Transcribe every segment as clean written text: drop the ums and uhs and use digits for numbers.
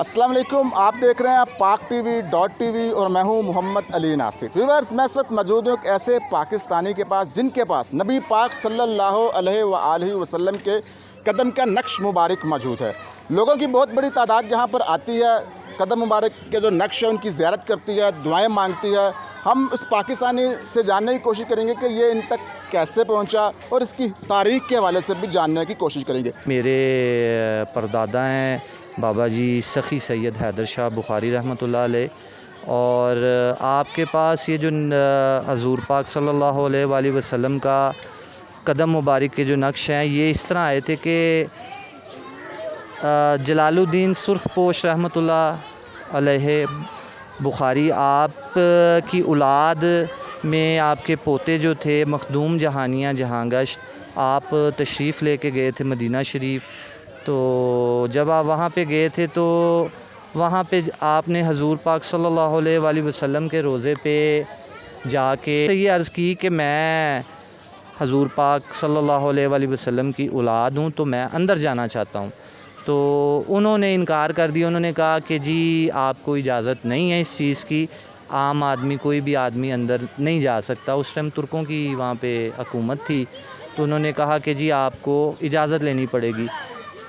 السلام علیکم، آپ دیکھ رہے ہیں پاک ٹی وی اور میں ہوں محمد علی ناصر۔ ویورز، میں اس وقت موجود ہوں ایک ایسے پاکستانی کے پاس جن کے پاس نبی پاک صلی اللہ علیہ وآلہ وسلم کے قدم کا نقش مبارک موجود ہے۔ لوگوں کی بہت بڑی تعداد یہاں پر آتی ہے، قدم مبارک کے جو نقش ہے ان کی زیارت کرتی ہے، دعائیں مانگتی ہے۔ ہم اس پاکستانی سے جاننے کی کوشش کریں گے کہ یہ ان تک کیسے پہنچا اور اس کی تاریخ کے حوالے سے بھی جاننے کی کوشش کریں گے۔ میرے پردادا ہیں بابا جی سخی سید حیدر شاہ بخاری رحمۃ اللہ علیہ، اور آپ کے پاس یہ جو حضور پاک صلی اللہ علیہ وآلہ وسلم کا قدم مبارک کے جو نقش ہیں یہ اس طرح آئے تھے کہ جلال الدین سرخ پوش رحمۃ اللہ علیہ بخاری، آپ کی اولاد میں آپ کے پوتے جو تھے مخدوم جہانیاں جہاں گشت، آپ تشریف لے کے گئے تھے مدینہ شریف۔ تو جب آپ وہاں پہ گئے تھے تو وہاں پہ آپ نے حضور پاک صلی اللہ علیہ وآلہ وسلم کے روضے پہ جا کے یہ عرض کی کہ میں حضور پاک صلی اللہ علیہ وآلہ وسلم کی اولاد ہوں، تو میں اندر جانا چاہتا ہوں۔ تو انہوں نے انکار کر دیا، انہوں نے کہا کہ جی آپ کو اجازت نہیں ہے اس چیز کی، عام آدمی کوئی بھی آدمی اندر نہیں جا سکتا۔ اس ٹائم ترکوں کی وہاں پہ حکومت تھی، تو انہوں نے کہا کہ جی آپ کو اجازت لینی پڑے گی۔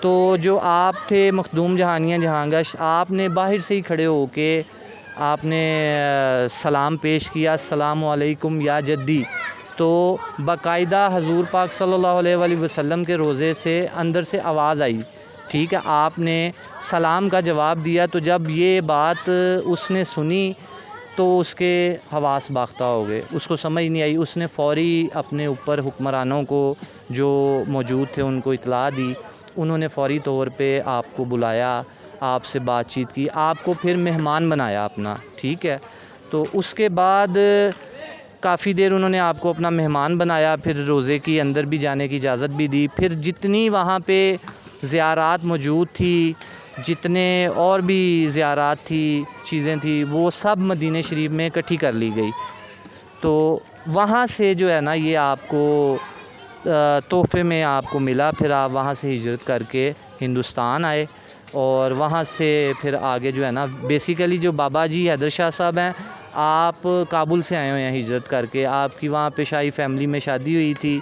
تو جو آپ تھے مخدوم جہانیاں جہاں گشت، آپ نے باہر سے ہی کھڑے ہو کے آپ نے سلام پیش کیا، السلام علیکم یا جدی۔ تو باقاعدہ حضور پاک صلی اللہ علیہ وآلہ وسلم کے روضے سے اندر سے آواز آئی، ٹھیک ہے، آپ نے سلام کا جواب دیا۔ تو جب یہ بات اس نے سنی تو اس کے حواس باختہ ہو گئے، اس کو سمجھ نہیں آئی۔ اس نے فوری اپنے اوپر حکمرانوں کو جو موجود تھے ان کو اطلاع دی، انہوں نے فوری طور پہ آپ کو بلایا، آپ سے بات چیت کی، آپ کو پھر مہمان بنایا اپنا، ٹھیک ہے۔ تو اس کے بعد کافی دیر انہوں نے آپ کو اپنا مہمان بنایا، پھر روضے کی اندر بھی جانے کی اجازت بھی دی۔ پھر جتنی وہاں پہ زیارات موجود تھی، جتنے اور بھی زیارات تھی، چیزیں تھی، وہ سب مدینہ شریف میں اکٹھی کر لی گئی۔ تو وہاں سے جو ہے نا یہ آپ کو تحفے میں آپ کو ملا، پھر آپ وہاں سے ہجرت کر کے ہندوستان آئے، اور وہاں سے پھر آگے جو ہے نا بیسیکلی جو بابا جی حیدر شاہ صاحب ہیں، آپ کابل سے آئے ہوئے ہیں ہجرت کر کے، آپ کی وہاں پہ شاہی فیملی میں شادی ہوئی تھی۔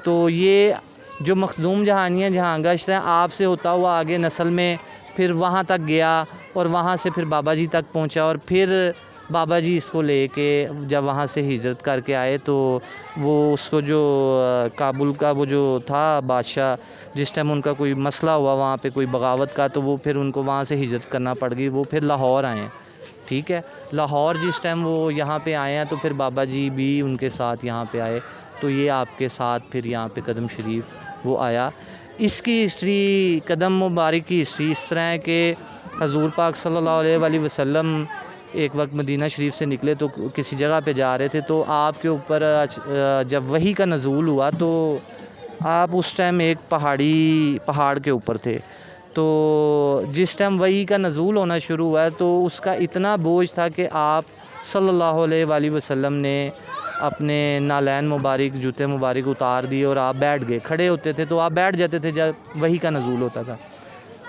تو یہ جو مخدوم جہانیاں جہاں گشت ہیں، آپ سے ہوتا ہوا آگے نسل میں پھر وہاں تک گیا، اور وہاں سے پھر بابا جی تک پہنچا، اور پھر بابا جی اس کو لے کے جب وہاں سے ہجرت کر کے آئے تو وہ اس کو جو کابل کا وہ جو تھا بادشاہ، جس ٹائم ان کا کوئی مسئلہ ہوا وہاں پہ کوئی بغاوت کا، تو وہ پھر ان کو وہاں سے ہجرت کرنا پڑ گئی، وہ پھر لاہور آئے ہیں، ٹھیک ہے۔ لاہور جس ٹائم وہ یہاں پہ آئے ہیں تو پھر بابا جی بھی ان کے ساتھ یہاں پہ آئے، تو یہ آپ کے ساتھ پھر یہاں پہ قدم شریف وہ آیا۔ اس کی ہسٹری، قدم مبارک کی ہسٹری اس طرح ہے کہ حضور پاک صلی اللہ علیہ وآلہ وسلم ایک وقت مدینہ شریف سے نکلے تو کسی جگہ پہ جا رہے تھے، تو آپ کے اوپر جب وحی کا نزول ہوا تو آپ اس ٹائم ایک پہاڑ کے اوپر تھے۔ تو جس ٹائم وحی کا نزول ہونا شروع ہوا تو اس کا اتنا بوجھ تھا کہ آپ صلی اللہ علیہ وآلہ وسلم نے اپنے نالین مبارک، جوتے مبارک اتار دیے، اور آپ بیٹھ گئے۔ کھڑے ہوتے تھے تو آپ بیٹھ جاتے تھے جب وحی کا نزول ہوتا تھا،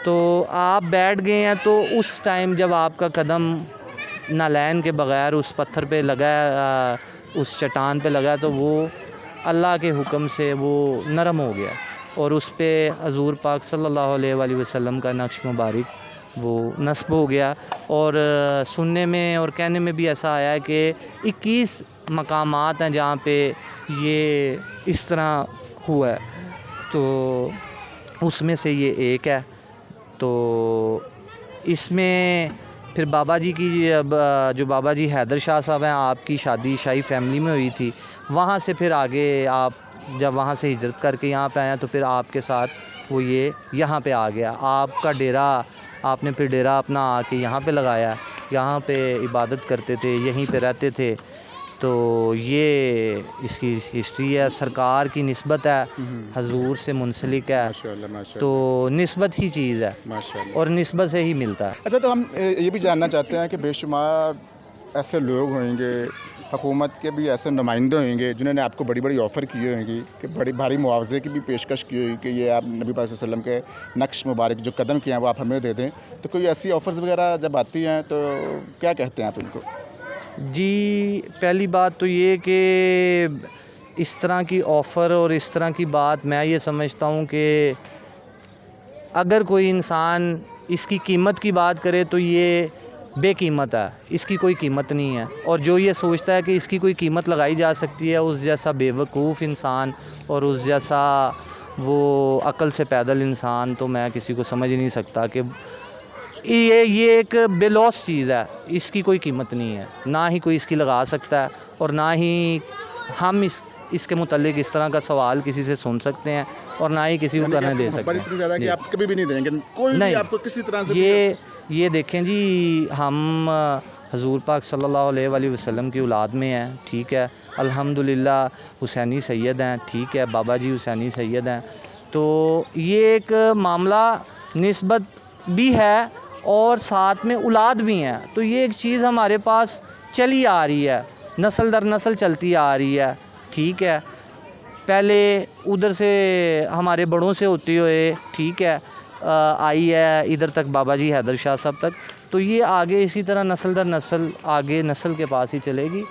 تو آپ بیٹھ گئے ہیں۔ تو اس ٹائم جب آپ کا قدم نالین کے بغیر اس پتھر پہ لگا، اس چٹان پہ لگا، تو وہ اللہ کے حکم سے وہ نرم ہو گیا، اور اس پہ حضور پاک صلی اللہ علیہ وآلہ وسلم کا نقش مبارک وہ نصب ہو گیا۔ اور سننے میں اور کہنے میں بھی ایسا آیا ہے کہ 21 مقامات ہیں جہاں پہ یہ اس طرح ہوا ہے، تو اس میں سے یہ ایک ہے۔ تو اس میں پھر بابا جی کی جو بابا جی حیدر شاہ صاحب ہیں، آپ کی شادی شاہی فیملی میں ہوئی تھی، وہاں سے پھر آگے آپ جب وہاں سے ہجرت کر کے یہاں پہ آئے تو پھر آپ کے ساتھ وہ یہ یہاں پہ آ گیا۔ آپ کا ڈیرا، آپ نے پھر ڈیرا اپنا آ کے یہاں پہ لگایا، یہاں پہ عبادت کرتے تھے، یہیں پہ رہتے تھے۔ تو یہ اس کی ہسٹری ہے، سرکار کی نسبت ہے، حضور سے منسلک ہے، تو نسبت ہی چیز ہے اور نسبت سے ہی ملتا ہے۔ اچھا، تو ہم یہ بھی جاننا چاہتے ہیں کہ بے شمار ایسے لوگ ہوئیں گے حکومت کے بھی ایسے نمائندے ہوں گے جنہوں نے آپ کو بڑی بڑی آفر کی ہوں گی کہ بڑی بھاری معاوضے کی بھی پیشکش کی ہوئی کہ یہ آپ نبی پاک صلی اللہ علیہ وسلم کے نقش مبارک جو قدم کیے ہیں وہ آپ ہمیں دے دیں، تو کوئی ایسی آفرز وغیرہ جب آتی ہیں تو کیا کہتے ہیں آپ ان کو؟ جی پہلی بات تو یہ کہ اس طرح کی آفر اور اس طرح کی بات میں یہ سمجھتا ہوں کہ اگر کوئی انسان اس کی قیمت کی بات کرے تو یہ بے قیمت ہے، اس کی کوئی قیمت نہیں ہے، اور جو یہ سوچتا ہے کہ اس کی کوئی قیمت لگائی جا سکتی ہے، اس جیسا بے وقوف انسان اور اس جیسا وہ عقل سے پیدل انسان تو میں کسی کو سمجھ نہیں سکتا کہ یہ ایک بے لوث چیز ہے، اس کی کوئی قیمت نہیں ہے، نہ ہی کوئی اس کی لگا سکتا ہے، اور نہ ہی ہم اس کے متعلق اس طرح کا سوال کسی سے سن سکتے ہیں، اور نہ ہی کسی کو کرنے دے سکتے ہیں۔ اتنی زیادہ کہ جی۔ آپ کبھی بھی نہیں دیں گے، کوئی بھی نہیں، آپ کو کسی طرح سے یہ دیکھیں جی، ہم حضور پاک صلی اللہ علیہ وآلہ وسلم کی اولاد میں ہیں، ٹھیک ہے، الحمدللہ حسینی سید ہیں، ٹھیک ہے، بابا جی حسینی سید ہیں، تو یہ ایک معاملہ نسبت بھی ہے اور ساتھ میں اولاد بھی ہیں، تو یہ ایک چیز ہمارے پاس چلی آ رہی ہے، نسل در نسل چلتی آ رہی ہے، ٹھیک ہے، پہلے ادھر سے ہمارے بڑوں سے ہوتی ہوئے، ٹھیک ہے، آئی ہے ادھر تک بابا جی حیدر شاہ صاحب تک، تو یہ آگے اسی طرح نسل در نسل آگے نسل کے پاس ہی چلے گی،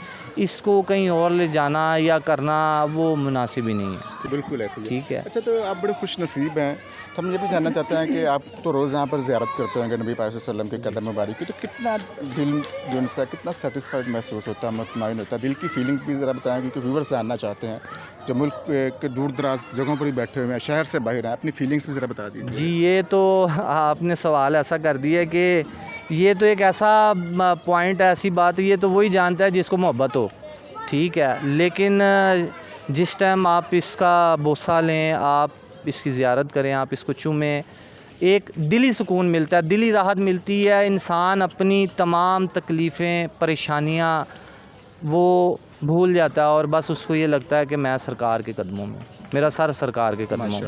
اس کو کہیں اور لے جانا یا کرنا وہ مناسب ہی نہیں ہے۔ بالکل ایسے ہی ہے۔ ٹھیک ہے۔ اچھا، تو آپ بڑے خوش نصیب ہیں، تو ہم یہ بھی جاننا چاہتے ہیں کہ آپ تو روز یہاں پر زیارت کرتے ہوں گے نبی پاک صلی اللہ علیہ وسلم کے قدم مبارک کی، تو کتنا دل جو ان سے کتنا سیٹسفائڈ محسوس ہوتا ہے، مطمئن ہوتا ہے، دل کی فیلنگ بھی ذرا بتائیں، کیونکہ ویورز جاننا چاہتے ہیں جو ملک کے دور دراز جگہوں پر ہی بیٹھے ہوئے ہیں، شہر سے باہر ہیں، اپنی فیلنگس بھی ذرا بتا دیجیے۔ جی یہ تو آپ نے سوال ایسا کر دیا کہ یہ تو ایک ایسا پوائنٹ ہے، ایسی بات ہے، یہ تو وہی جانتا ہے جس کو محبت ہو، ٹھیک ہے، لیکن جس ٹائم آپ اس کا بوسہ لیں، آپ اس کی زیارت کریں، آپ اس کو چومیں، ایک دلی سکون ملتا ہے، دلی راحت ملتی ہے، انسان اپنی تمام تکلیفیں پریشانیاں وہ بھول جاتا ہے، اور بس اس کو یہ لگتا ہے کہ میں سرکار کے قدموں میں، میرا سر سرکار کے قدموں میں۔